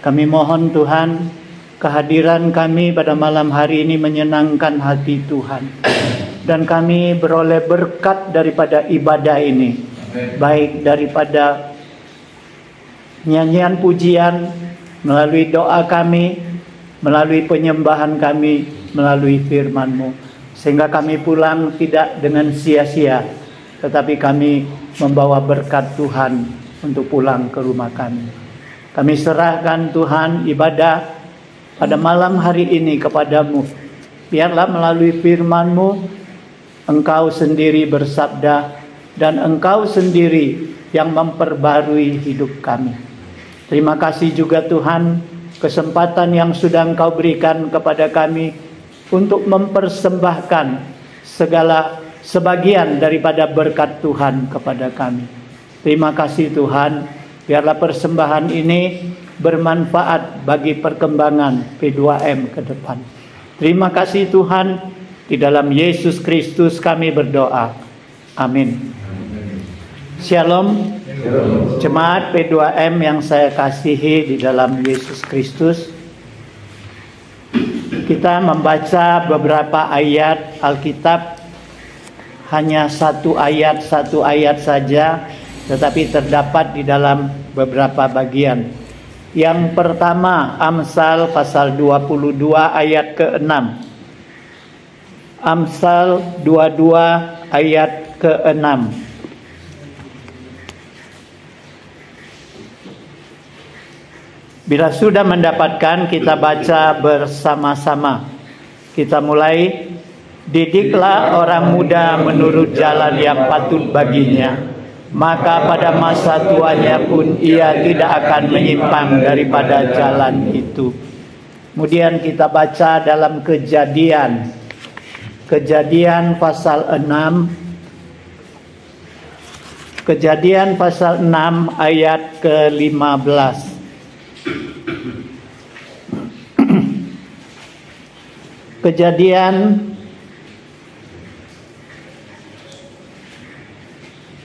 Kami mohon Tuhan, kehadiran kami pada malam hari ini menyenangkan hati Tuhan. Dan kami beroleh berkat daripada ibadah ini. Baik daripada nyanyian pujian, melalui doa kami, melalui penyembahan kami, melalui firman-Mu. Sehingga kami pulang tidak dengan sia-sia, tetapi kami membawa berkat Tuhan untuk pulang ke rumah kami. Kami serahkan Tuhan ibadah pada malam hari ini kepadamu. Biarlah melalui firman-Mu, Engkau sendiri bersabda, dan Engkau sendiri yang memperbarui hidup kami. Terima kasih juga Tuhan, kesempatan yang sudah Engkau berikan kepada kami untuk mempersembahkan sebagian daripada berkat Tuhan kepada kami. Terima kasih Tuhan. Biarlah persembahan ini bermanfaat bagi perkembangan P2M ke depan. Terima kasih Tuhan. Di dalam Yesus Kristus kami berdoa. Amin. Shalom. Jemaat P2M yang saya kasihi di dalam Yesus Kristus. Kita membaca beberapa ayat Alkitab. Hanya satu ayat saja, tetapi terdapat di dalam beberapa bagian. Yang pertama, Amsal pasal 22 ayat ke-6. Amsal 22 ayat ke-6. Bila sudah mendapatkan, kita baca bersama-sama. Kita mulai. Didiklah orang muda menurut jalan yang patut baginya, maka pada masa tuanya pun ia tidak akan menyimpang daripada jalan itu. Kemudian kita baca dalam Kejadian pasal 6. Kejadian pasal 6 ayat ke-15.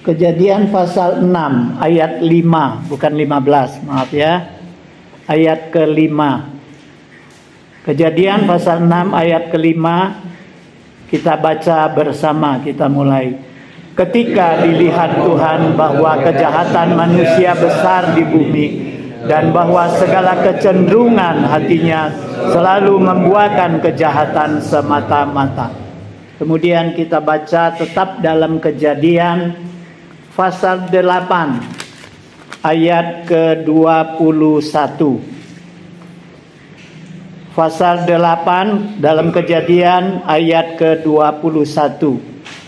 Kejadian pasal 6 ayat 5, bukan 15, maaf ya. Ayat ke-5. Kejadian pasal 6 ayat ke-5 kita baca bersama, kita mulai. Ketika dilihat Tuhan bahwa kejahatan manusia besar di bumi, dan bahwa segala kecenderungan hatinya selalu membuahkan kejahatan semata-mata. Kemudian kita baca tetap dalam Kejadian pasal 8 ayat ke-21. Pasal 8 dalam Kejadian ayat ke-21.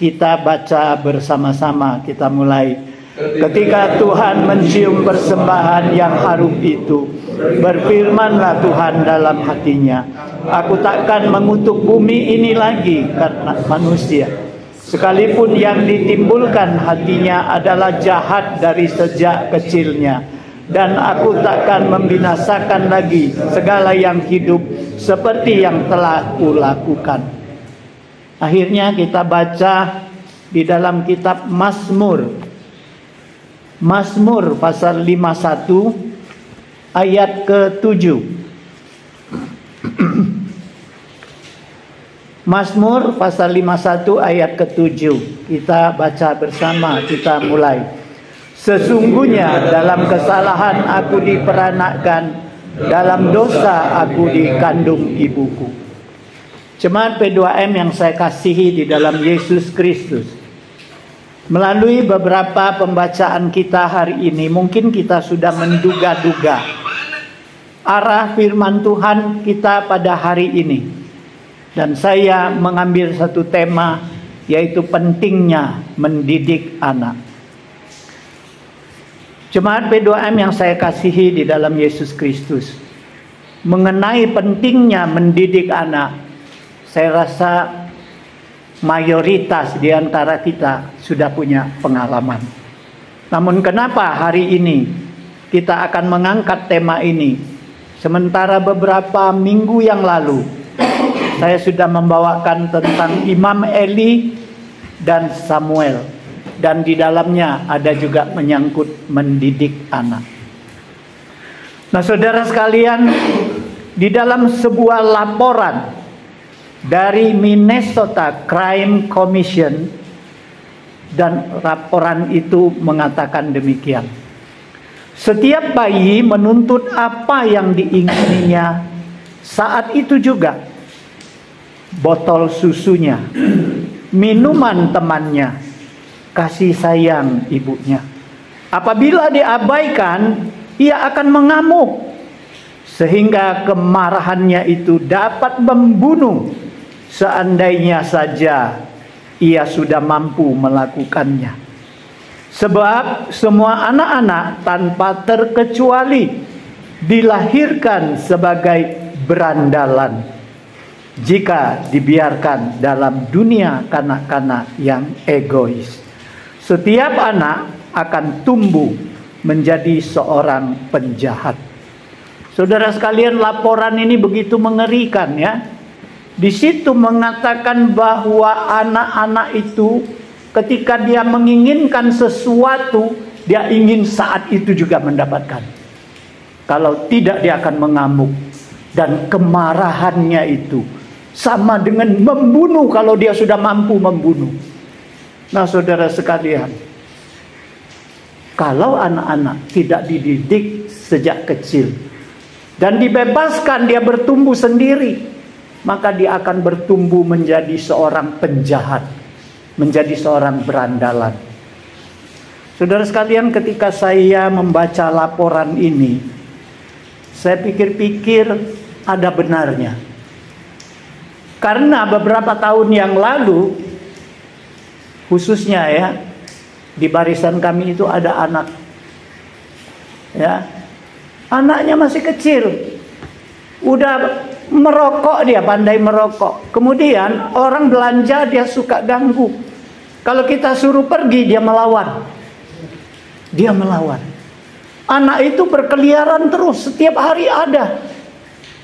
Kita baca bersama-sama, kita mulai. Ketika Tuhan mencium persembahan yang harum itu, berfirmanlah Tuhan dalam hatinya, aku takkan mengutuk bumi ini lagi karena manusia. Sekalipun yang ditimbulkan hatinya adalah jahat dari sejak kecilnya. Dan aku takkan membinasakan lagi segala yang hidup seperti yang telah kulakukan. Akhirnya kita baca di dalam kitab Mazmur. Mazmur pasal 51 ayat ke-7. Mazmur pasal 51 ayat ke-7. Kita baca bersama, kita mulai. Sesungguhnya dalam kesalahan aku diperanakkan, dalam dosa aku dikandung ibuku. Jemaat P2M yang saya kasihi di dalam Yesus Kristus. Melalui beberapa pembacaan kita hari ini, mungkin kita sudah menduga-duga arah firman Tuhan kita pada hari ini. Dan saya mengambil satu tema, yaitu pentingnya mendidik anak. Jemaat P2M yang saya kasihi di dalam Yesus Kristus, mengenai pentingnya mendidik anak, saya rasa mayoritas di antara kita sudah punya pengalaman. Namun kenapa hari ini kita akan mengangkat tema ini? Sementara beberapa minggu yang lalu saya sudah membawakan tentang Imam Eli dan Samuel, dan di dalamnya ada juga menyangkut mendidik anak. Nah, saudara sekalian, di dalam sebuah laporan dari Minnesota Crime Commission, dan laporan itu mengatakan demikian. Setiap bayi menuntut apa yang diingininya saat itu juga. Botol susunya, minuman temannya, kasih sayang ibunya. Apabila diabaikan, ia akan mengamuk, sehingga kemarahannya itu dapat membunuh seandainya saja ia sudah mampu melakukannya. Sebab semua anak-anak tanpa terkecuali dilahirkan sebagai berandalan jika dibiarkan dalam dunia kanak-kanak yang egois. Setiap anak akan tumbuh menjadi seorang penjahat. Saudara sekalian, laporan ini begitu mengerikan ya. Di situ mengatakan bahwa anak-anak itu ketika dia menginginkan sesuatu, dia ingin saat itu juga mendapatkan. Kalau tidak, dia akan mengamuk. Dan kemarahannya itu sama dengan membunuh kalau dia sudah mampu membunuh. Nah, saudara sekalian, kalau anak-anak tidak dididik sejak kecil dan dibebaskan dia bertumbuh sendiri, maka dia akan bertumbuh menjadi seorang penjahat, menjadi seorang berandalan. Saudara sekalian, ketika saya membaca laporan ini, saya pikir-pikir ada benarnya. Karena beberapa tahun yang lalu, khususnya ya, di barisan kami itu ada anak, ya, anaknya masih kecil, udah merokok, dia pandai merokok. Kemudian orang belanja dia suka ganggu. Kalau kita suruh pergi, dia melawan. Dia melawan. Anak itu berkeliaran terus, setiap hari ada.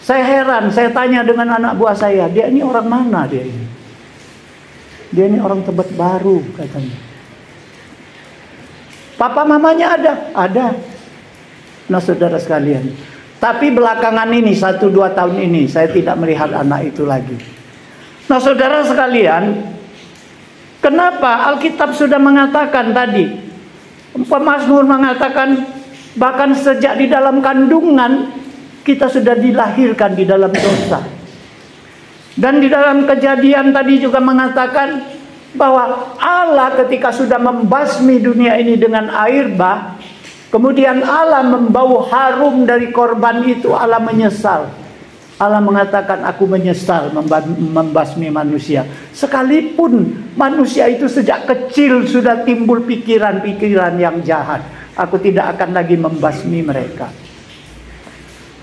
Saya heran, saya tanya dengan anak buah saya, dia ini orang mana dia ini? Dia ini orang Tebet Baru katanya. Papa mamanya ada? Ada. Nah, saudara sekalian, tapi belakangan ini 1-2 tahun ini saya tidak melihat anak itu lagi. Nah, saudara sekalian, kenapa Alkitab sudah mengatakan tadi, pemazmur mengatakan bahkan sejak di dalam kandungan kita sudah dilahirkan di dalam dosa. Dan di dalam Kejadian tadi juga mengatakan bahwa Allah ketika sudah membasmi dunia ini dengan air bah, kemudian Allah membau harum dari korban itu, Allah menyesal. Allah mengatakan, aku menyesal membasmi manusia. Sekalipun manusia itu sejak kecil sudah timbul pikiran-pikiran yang jahat, aku tidak akan lagi membasmi mereka.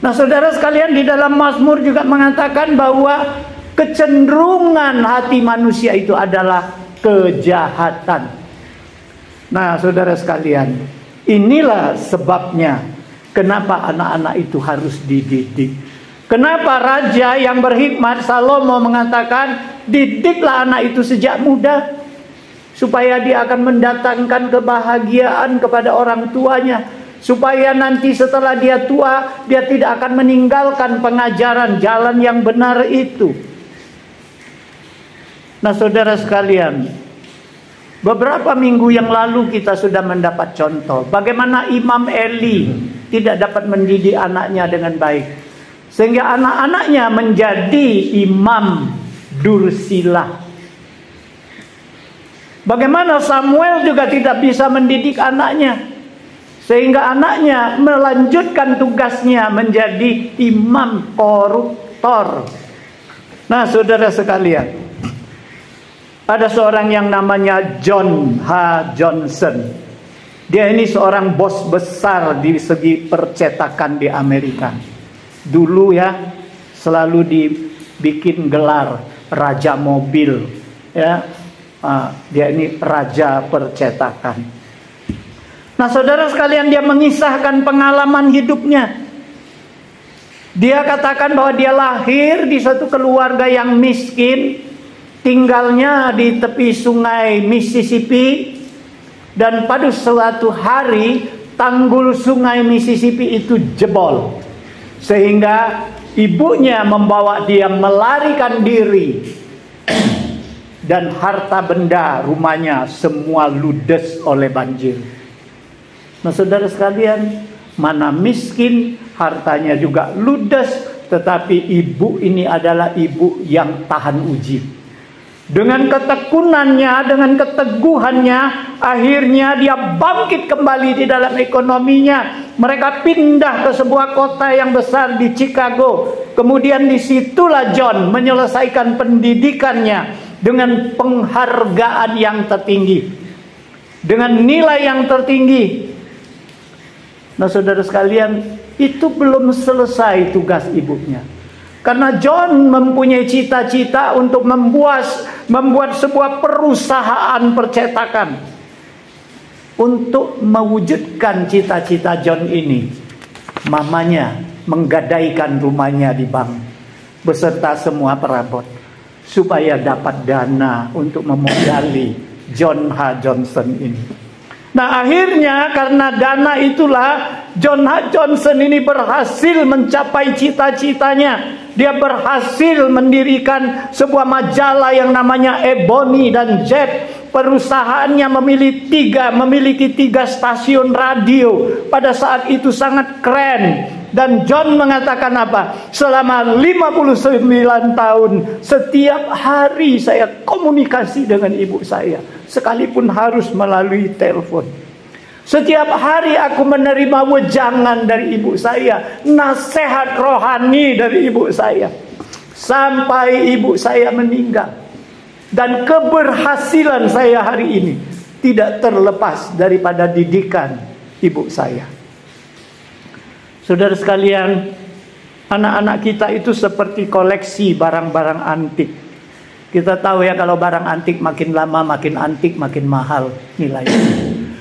Nah, saudara sekalian, di dalam Mazmur juga mengatakan bahwa kecenderungan hati manusia itu adalah kejahatan. Nah, saudara sekalian, inilah sebabnya kenapa anak-anak itu harus dididik. Kenapa raja yang berhikmat Salomo mengatakan, didiklah anak itu sejak muda, supaya dia akan mendatangkan kebahagiaan kepada orang tuanya, supaya nanti setelah dia tua, dia tidak akan meninggalkan pengajaran jalan yang benar itu. Nah, saudara sekalian, beberapa minggu yang lalu kita sudah mendapat contoh bagaimana Imam Eli tidak dapat mendidik anaknya dengan baik, sehingga anak-anaknya menjadi imam dursilah. Bagaimana Samuel juga tidak bisa mendidik anaknya, sehingga anaknya melanjutkan tugasnya menjadi imam koruptor. Nah, saudara sekalian, ada seorang yang namanya John H. Johnson. Dia ini seorang bos besar di segi percetakan di Amerika. Dulu ya, selalu dibikin gelar raja mobil. Ya, dia ini raja percetakan. Nah, saudara sekalian, dia mengisahkan pengalaman hidupnya. Dia katakan bahwa dia lahir di suatu keluarga yang miskin, tinggalnya di tepi sungai Mississippi, dan pada suatu hari tanggul sungai Mississippi itu jebol, sehingga ibunya membawa dia melarikan diri, dan harta benda rumahnya semua ludes oleh banjir. Nah, saudara sekalian, mana miskin, hartanya juga ludes, tetapi ibu ini adalah ibu yang tahan uji. Dengan ketekunannya, dengan keteguhannya, akhirnya dia bangkit kembali di dalam ekonominya. Mereka pindah ke sebuah kota yang besar di Chicago. Kemudian disitulah John menyelesaikan pendidikannya dengan penghargaan yang tertinggi, dengan nilai yang tertinggi. Nah, saudara sekalian, itu belum selesai tugas ibunya. Karena John mempunyai cita-cita untuk membuat sebuah perusahaan percetakan. Untuk mewujudkan cita-cita John ini, mamanya menggadaikan rumahnya di bank beserta semua perabot, supaya dapat dana untuk memodali John H. Johnson ini. Nah, akhirnya karena dana itulah John H. Johnson ini berhasil mencapai cita-citanya. Dia berhasil mendirikan sebuah majalah yang namanya Ebony dan Jet. Perusahaannya memiliki tiga stasiun radio. Pada saat itu sangat keren. Dan John mengatakan apa? Selama 59 tahun, setiap hari saya komunikasi dengan ibu saya, sekalipun harus melalui telepon. Setiap hari aku menerima wejangan dari ibu saya, nasihat rohani dari ibu saya, sampai ibu saya meninggal. Dan keberhasilan saya hari ini tidak terlepas daripada didikan ibu saya. Saudara sekalian, anak-anak kita itu seperti koleksi barang-barang antik. Kita tahu ya, kalau barang antik makin lama makin antik, makin mahal nilainya.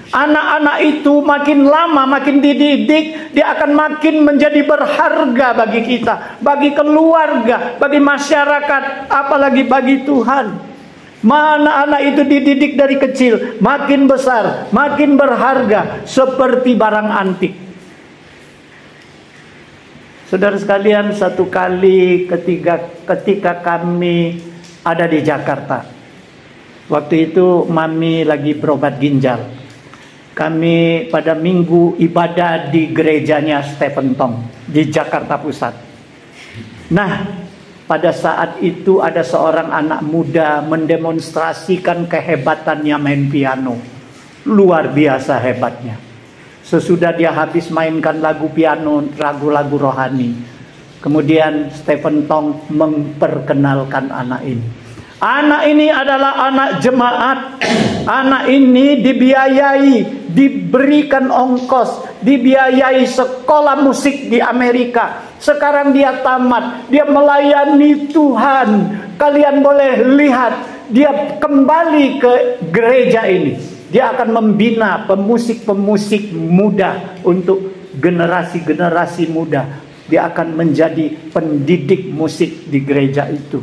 Anak-anak itu makin lama makin dididik, dia akan makin menjadi berharga bagi kita, bagi keluarga, bagi masyarakat, apalagi bagi Tuhan. Mana anak itu dididik dari kecil, makin besar, makin berharga, seperti barang antik. Saudara sekalian, satu kali ketika kami ada di Jakarta, waktu itu Mami lagi berobat ginjal. Kami pada minggu ibadah di gerejanya Stephen Tong di Jakarta Pusat. Nah, pada saat itu ada seorang anak muda mendemonstrasikan kehebatannya main piano. Luar biasa hebatnya. Sesudah dia habis mainkan lagu piano, lagu-lagu rohani, kemudian Stephen Tong memperkenalkan anak ini. Anak ini adalah anak jemaat. Anak ini dibiayai, diberikan ongkos, dibiayai sekolah musik di Amerika. Sekarang dia tamat, dia melayani Tuhan. Kalian boleh lihat, dia kembali ke gereja ini. Dia akan membina pemusik-pemusik muda untuk generasi-generasi muda. Dia akan menjadi pendidik musik di gereja itu.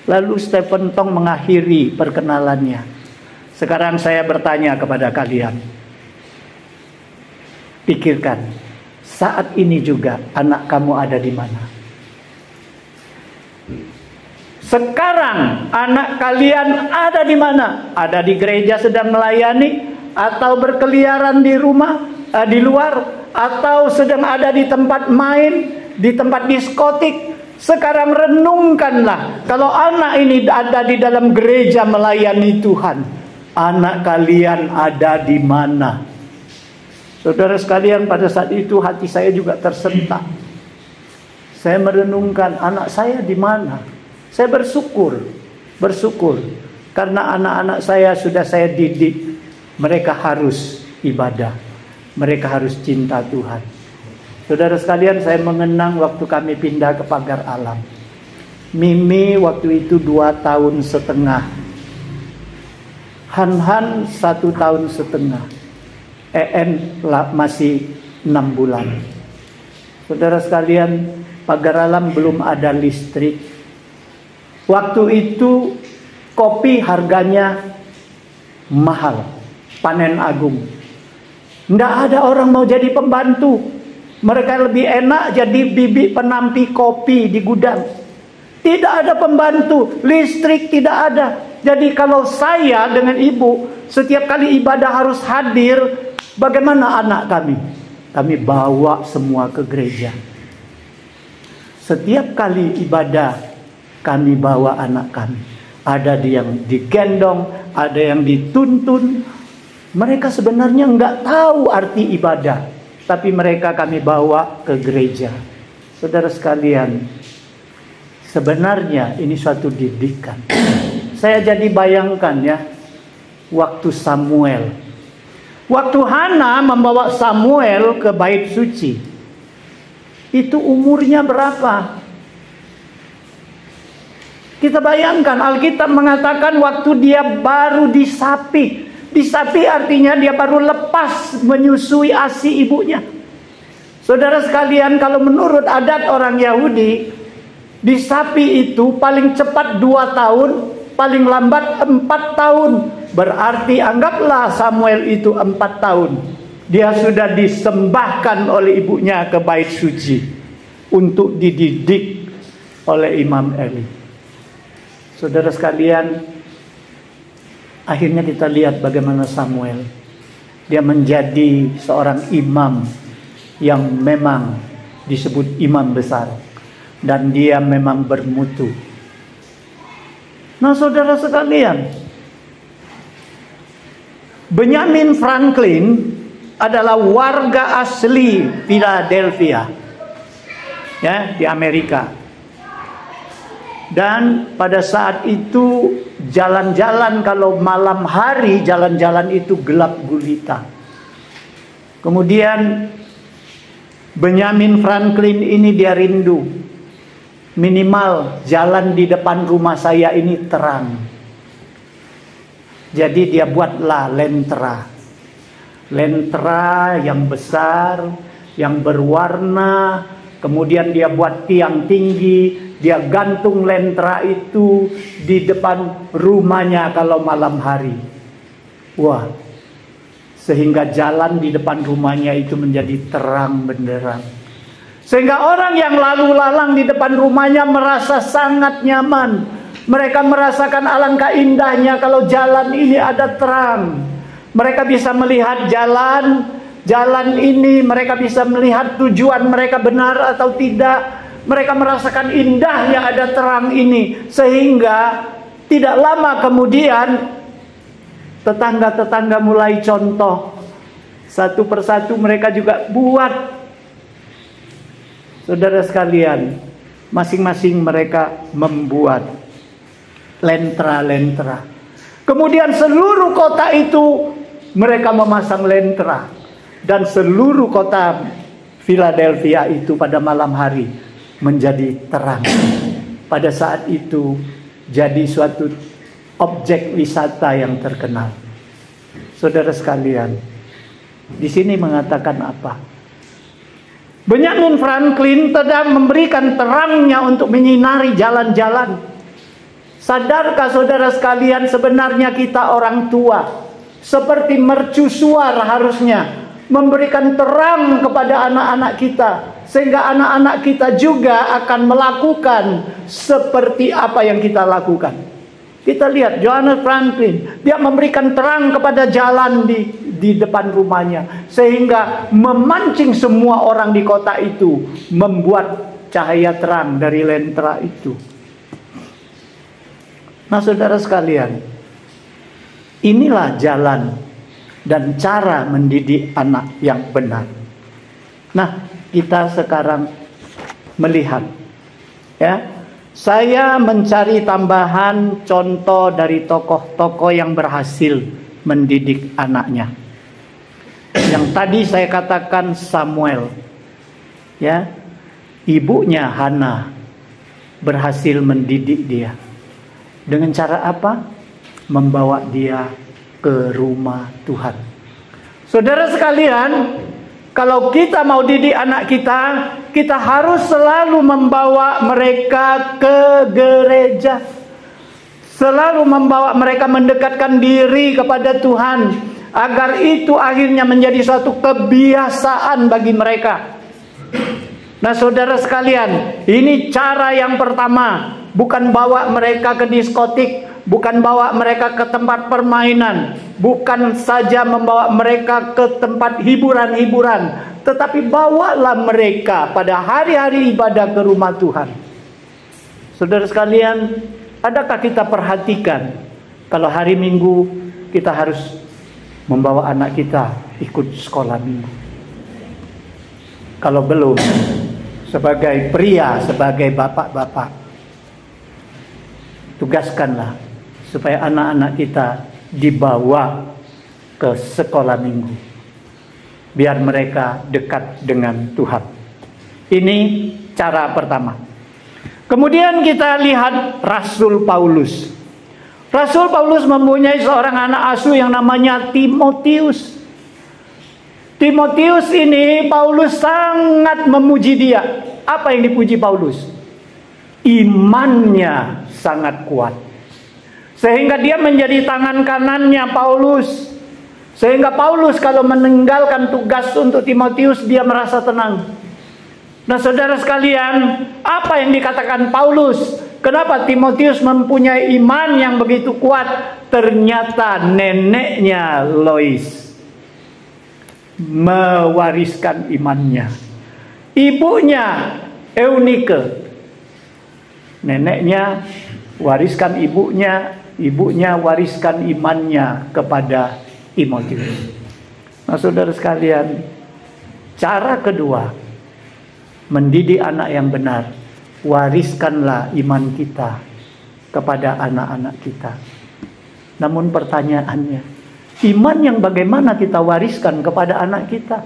Lalu Stephen Tong mengakhiri perkenalannya. Sekarang saya bertanya kepada kalian. Pikirkan, saat ini juga anak kamu ada di mana? Sekarang anak kalian ada di mana? Ada di gereja sedang melayani, atau berkeliaran di rumah, di luar, atau sedang ada di tempat main, di tempat diskotik? Sekarang renungkanlah, kalau anak ini ada di dalam gereja melayani Tuhan, anak kalian ada di mana? Saudara sekalian, pada saat itu hati saya juga tersentak. Saya merenungkan, anak saya di mana? Saya bersyukur karena anak-anak saya sudah saya didik. Mereka harus ibadah, mereka harus cinta Tuhan. Saudara sekalian, saya mengenang waktu kami pindah ke Pagar Alam. Mimi waktu itu 2 tahun setengah. Han 1 tahun setengah. En masih 6 bulan. Saudara sekalian, Pagar Alam belum ada listrik. Waktu itu kopi harganya mahal, panen agung. Tidak ada orang mau jadi pembantu. Mereka lebih enak jadi bibi penampi kopi di gudang. Tidak ada pembantu, listrik tidak ada. Jadi kalau saya dengan ibu setiap kali ibadah harus hadir, bagaimana anak kami? Kami bawa semua ke gereja. Setiap kali ibadah kami bawa anak kami. Ada yang digendong, ada yang dituntun. Mereka sebenarnya nggak tahu arti ibadah, tapi mereka kami bawa ke gereja. Saudara sekalian, sebenarnya ini suatu didikan. Saya jadi bayangkan ya, waktu Samuel. Waktu Hana membawa Samuel ke bait suci, itu umurnya berapa? Kita bayangkan, Alkitab mengatakan waktu dia baru disapi. Disapi artinya dia baru lepas menyusui ASI ibunya. Saudara sekalian, kalau menurut adat orang Yahudi, disapi itu paling cepat 2 tahun, paling lambat 4 tahun. Berarti anggaplah Samuel itu 4 tahun. Dia sudah disembahkan oleh ibunya ke bait suci untuk dididik oleh Imam Eli. Saudara sekalian, akhirnya kita lihat bagaimana Samuel. Dia menjadi seorang imam yang memang disebut imam besar. Dan dia memang bermutu. Nah saudara sekalian, Benjamin Franklin adalah warga asli Philadelphia, ya, di Amerika. Dan pada saat itu jalan-jalan kalau malam hari, jalan-jalan itu gelap gulita. Kemudian Benjamin Franklin ini dia rindu, minimal jalan di depan rumah saya ini terang. Jadi dia buatlah lentera. Lentera yang besar, yang berwarna. Kemudian dia buat tiang tinggi. Dia gantung lentera itu di depan rumahnya kalau malam hari. Wah, sehingga jalan di depan rumahnya itu menjadi terang benderang. Sehingga orang yang lalu lalang di depan rumahnya merasa sangat nyaman. Mereka merasakan alangkah indahnya kalau jalan ini ada terang. Mereka bisa melihat jalan ini, mereka bisa melihat tujuan mereka benar atau tidak. Mereka merasakan indahnya ada terang ini. Sehingga tidak lama kemudian tetangga-tetangga mulai contoh. Satu persatu mereka juga buat. Saudara sekalian, masing-masing mereka membuat lentera-lentera. Kemudian seluruh kota itu mereka memasang lentera. Dan seluruh kota Philadelphia itu pada malam hari menjadi terang. Pada saat itu jadi suatu objek wisata yang terkenal. Saudara sekalian, di sini mengatakan apa? Benjamin Franklin sedang memberikan terangnya untuk menyinari jalan-jalan. Sadarkah saudara sekalian, sebenarnya kita orang tua seperti mercusuar harusnya memberikan terang kepada anak-anak kita, sehingga anak-anak kita juga akan melakukan seperti apa yang kita lakukan. Kita lihat Johannes Franklin, dia memberikan terang kepada jalan di depan rumahnya, sehingga memancing semua orang di kota itu membuat cahaya terang dari lentera itu. Nah saudara sekalian, inilah jalan dan cara mendidik anak yang benar. Nah, kita sekarang melihat, ya, saya mencari tambahan contoh dari tokoh-tokoh yang berhasil mendidik anaknya. Yang tadi saya katakan Samuel, ya, ibunya Hana berhasil mendidik dia. Dengan cara apa? Membawa dia ke rumah Tuhan. Saudara sekalian, kalau kita mau didik anak kita, kita harus selalu membawa mereka ke gereja. Selalu membawa mereka mendekatkan diri kepada Tuhan. agar itu akhirnya menjadi suatu kebiasaan bagi mereka. Nah, saudara sekalian, ini cara yang pertama. Bukan bawa mereka ke diskotik, bukan bawa mereka ke tempat permainan, bukan saja membawa mereka ke tempat hiburan-hiburan, tetapi bawalah mereka pada hari-hari ibadah ke rumah Tuhan. Saudara sekalian, adakah kita perhatikan kalau hari Minggu kita harus membawa anak kita ikut sekolah Minggu? Kalau belum, sebagai pria, sebagai bapak-bapak, tugaskanlah supaya anak-anak kita dibawa ke sekolah Minggu, biar mereka dekat dengan Tuhan. Ini cara pertama. Kemudian kita lihat Rasul Paulus. Rasul Paulus mempunyai seorang anak asuh yang namanya Timotius. Timotius ini Paulus sangat memuji dia. Apa yang dipuji Paulus? Imannya sangat kuat, sehingga dia menjadi tangan kanannya Paulus. Sehingga Paulus kalau meninggalkan tugas untuk Timotius, dia merasa tenang. Nah, saudara sekalian, apa yang dikatakan Paulus? Kenapa Timotius mempunyai iman yang begitu kuat? Ternyata neneknya Lois mewariskan imannya. Ibunya Eunike, neneknya wariskan ibunya, ibunya wariskan imannya kepada Timotius. Nah, saudara sekalian, cara kedua mendidik anak yang benar, wariskanlah iman kita kepada anak-anak kita. Namun pertanyaannya, iman yang bagaimana kita wariskan kepada anak kita?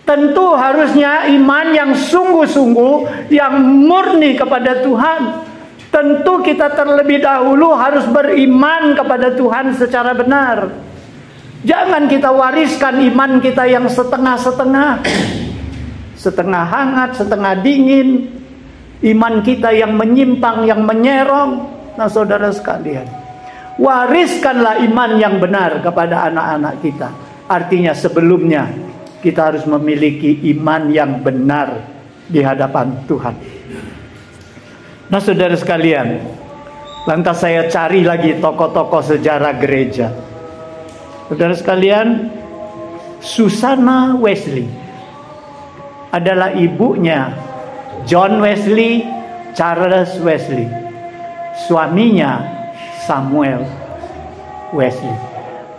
Tentu harusnya iman yang sungguh-sungguh, yang murni kepada Tuhan. Tentu kita terlebih dahulu harus beriman kepada Tuhan secara benar. Jangan kita wariskan iman kita yang setengah-setengah, setengah hangat, setengah dingin. Iman kita yang menyimpang, yang menyerong. Nah, saudara sekalian, wariskanlah iman yang benar kepada anak-anak kita. Artinya sebelumnya kita harus memiliki iman yang benar di hadapan Tuhan. Nah, saudara sekalian, lantas saya cari lagi tokoh-tokoh sejarah gereja. Saudara sekalian, Susanna Wesley adalah ibunya John Wesley, Charles Wesley. Suaminya Samuel Wesley.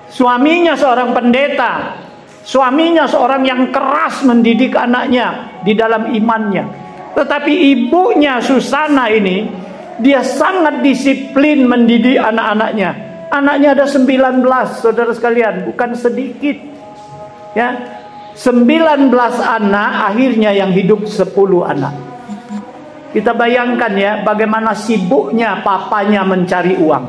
Suaminya seorang pendeta. Suaminya seorang yang keras mendidik anaknya di dalam imannya. Tetapi ibunya Susanna ini, dia sangat disiplin mendidik anak-anaknya. Anaknya ada 19, saudara sekalian, bukan sedikit. Ya, 19 anak, akhirnya yang hidup 10 anak. Kita bayangkan ya, bagaimana sibuknya papanya mencari uang.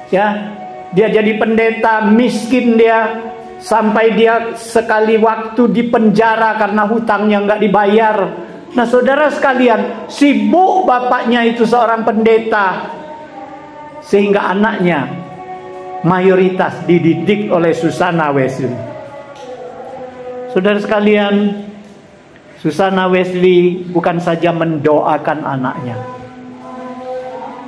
Ya, dia jadi pendeta, miskin dia. Sampai dia sekali waktu di penjara karena hutangnya nggak dibayar. Nah, saudara sekalian, sibuk bapaknya itu seorang pendeta, sehingga anaknya mayoritas dididik oleh Susanna Wesley. Saudara sekalian, Susanna Wesley bukan saja mendoakan anaknya,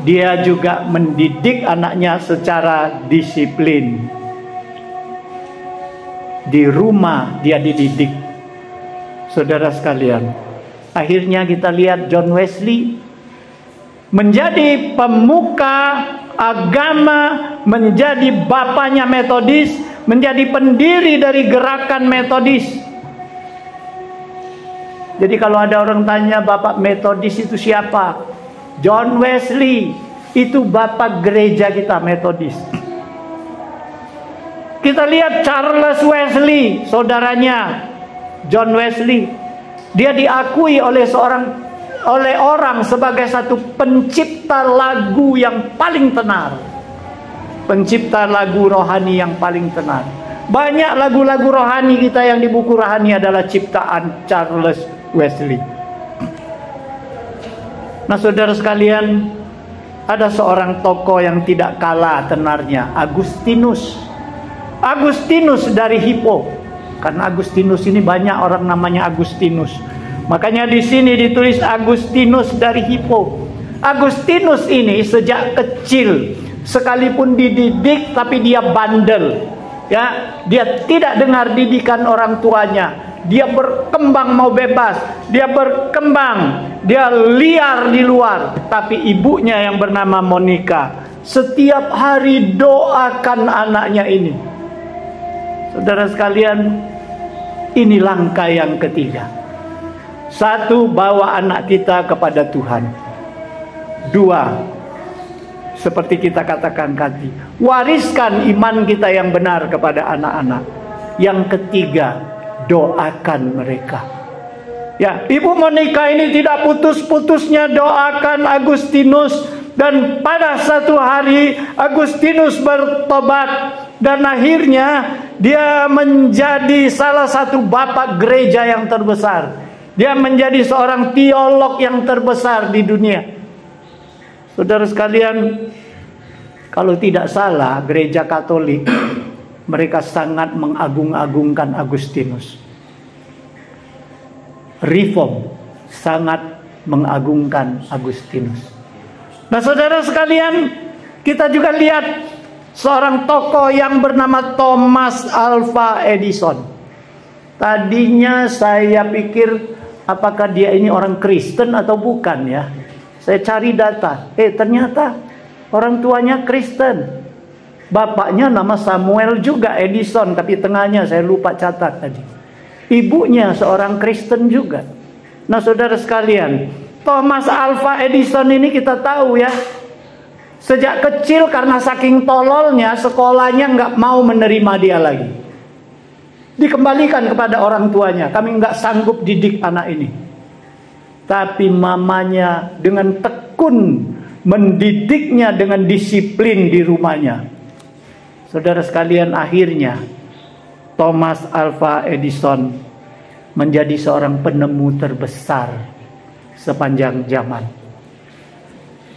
dia juga mendidik anaknya secara disiplin. Di rumah dia dididik. Saudara sekalian, akhirnya kita lihat John Wesley menjadi pemuka agama, menjadi bapaknya Metodis, menjadi pendiri dari gerakan Metodis. Jadi kalau ada orang tanya bapak Metodis itu siapa? John Wesley, itu bapak gereja kita Metodis. Kita lihat Charles Wesley, saudaranya John Wesley. Dia diakui oleh orang sebagai satu pencipta lagu yang paling tenar. Pencipta lagu rohani yang paling tenar. Banyak lagu-lagu rohani kita yang di buku rohani adalah ciptaan Charles Wesley. Nah, saudara sekalian, ada seorang tokoh yang tidak kalah tenarnya, Agustinus. Agustinus dari Hippo. Karena Agustinus ini banyak orang namanya Agustinus. Makanya di sini ditulis Agustinus dari Hippo. Agustinus ini sejak kecil, sekalipun dididik tapi dia bandel. Ya, dia tidak dengar didikan orang tuanya. Dia berkembang mau bebas, dia berkembang, dia liar di luar. Tapi ibunya yang bernama Monica setiap hari doakan anaknya ini. Saudara sekalian, ini langkah yang ketiga. Satu, bawa anak kita kepada Tuhan. Dua, seperti kita katakan tadi, wariskan iman kita yang benar kepada anak-anak. Yang ketiga, doakan mereka. Ya, Ibu Monica ini tidak putus-putusnya doakan Agustinus, dan pada satu hari Agustinus bertobat dan akhirnya dia menjadi salah satu bapak gereja yang terbesar. Dia menjadi seorang teolog yang terbesar di dunia. Saudara sekalian, kalau tidak salah gereja Katolik mereka sangat mengagung-agungkan Agustinus. Reform sangat mengagungkan Agustinus. Nah, saudara sekalian, kita juga lihat seorang tokoh yang bernama Thomas Alva Edison. Tadinya saya pikir apakah dia ini orang Kristen atau bukan ya. Saya cari data, ternyata orang tuanya Kristen. Bapaknya nama Samuel juga Edison, tapi tengahnya saya lupa catat tadi. Ibunya seorang Kristen juga. Nah, saudara sekalian, Thomas Alva Edison ini kita tahu ya, sejak kecil karena saking tololnya sekolahnya nggak mau menerima dia lagi. Dikembalikan kepada orang tuanya. Kami nggak sanggup didik anak ini. Tapi mamanya dengan tekun mendidiknya dengan disiplin di rumahnya. Saudara sekalian, akhirnya Thomas Alva Edison menjadi seorang penemu terbesar sepanjang zaman.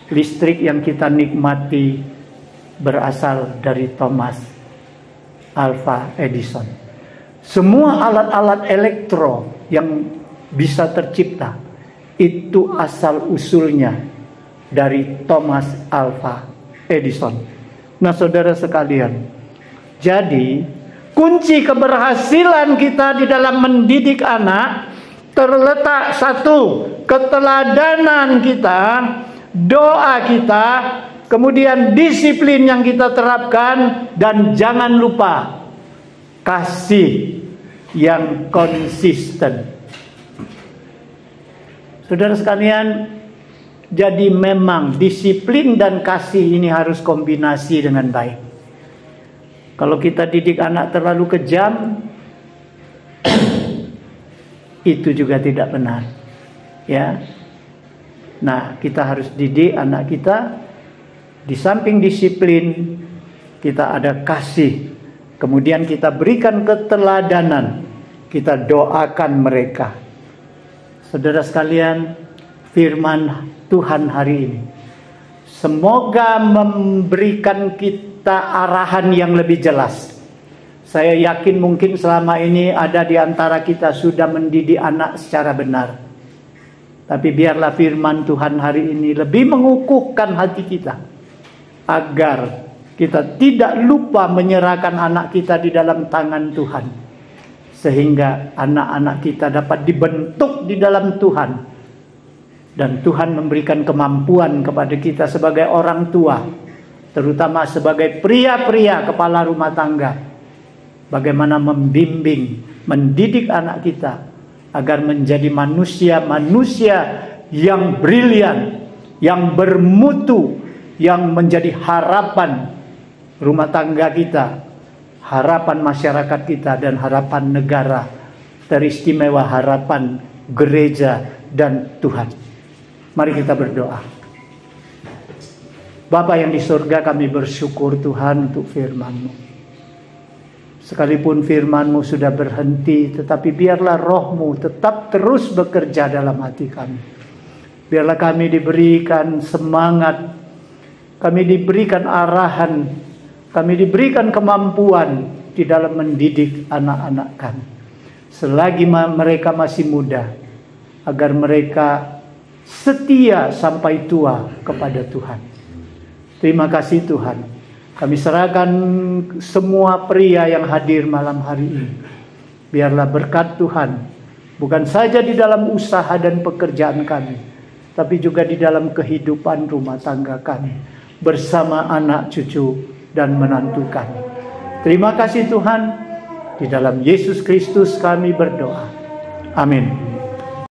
Listrik yang kita nikmati berasal dari Thomas Alva Edison. Semua alat-alat elektro yang bisa tercipta itu asal usulnya dari Thomas Alva Edison. Nah, saudara sekalian, jadi kunci keberhasilan kita di dalam mendidik anak terletak satu, keteladanan kita, doa kita, kemudian disiplin yang kita terapkan, dan jangan lupa kasih yang konsisten. Saudara sekalian, jadi memang disiplin dan kasih ini harus kombinasi dengan baik. Kalau kita didik anak terlalu kejam, itu juga tidak benar. Ya. Nah, kita harus didik anak kita, di samping disiplin, kita ada kasih. Kemudian kita berikan keteladanan, kita doakan mereka. Saudara sekalian, firman Tuhan hari ini semoga memberikan kita arahan yang lebih jelas. Saya yakin mungkin selama ini ada di antara kita sudah mendidik anak secara benar. Tapi biarlah firman Tuhan hari ini lebih mengukuhkan hati kita, agar kita tidak lupa menyerahkan anak kita di dalam tangan Tuhan, sehingga anak-anak kita dapat dibentuk di dalam Tuhan. Dan Tuhan memberikan kemampuan kepada kita sebagai orang tua, terutama sebagai pria-pria kepala rumah tangga, bagaimana membimbing, mendidik anak kita agar menjadi manusia-manusia yang brilian, yang bermutu, yang menjadi harapan rumah tangga kita, harapan masyarakat kita, dan harapan negara, teristimewa harapan gereja dan Tuhan. Mari kita berdoa. Bapa yang di surga, kami bersyukur Tuhan untuk firman-Mu. Sekalipun firman-Mu sudah berhenti, tetapi biarlah Roh-Mu tetap terus bekerja dalam hati kami. Biarlah kami diberikan semangat, kami diberikan arahan, kami diberikan kemampuan di dalam mendidik anak-anak kami. Selagi mereka masih muda, agar mereka setia sampai tua kepada Tuhan. Terima kasih Tuhan. Kami serahkan semua pria yang hadir malam hari ini. Biarlah berkat Tuhan, bukan saja di dalam usaha dan pekerjaan kami, tapi juga di dalam kehidupan rumah tangga kami, bersama anak cucu dan menantu kami. Terima kasih Tuhan. Di dalam Yesus Kristus kami berdoa. Amin.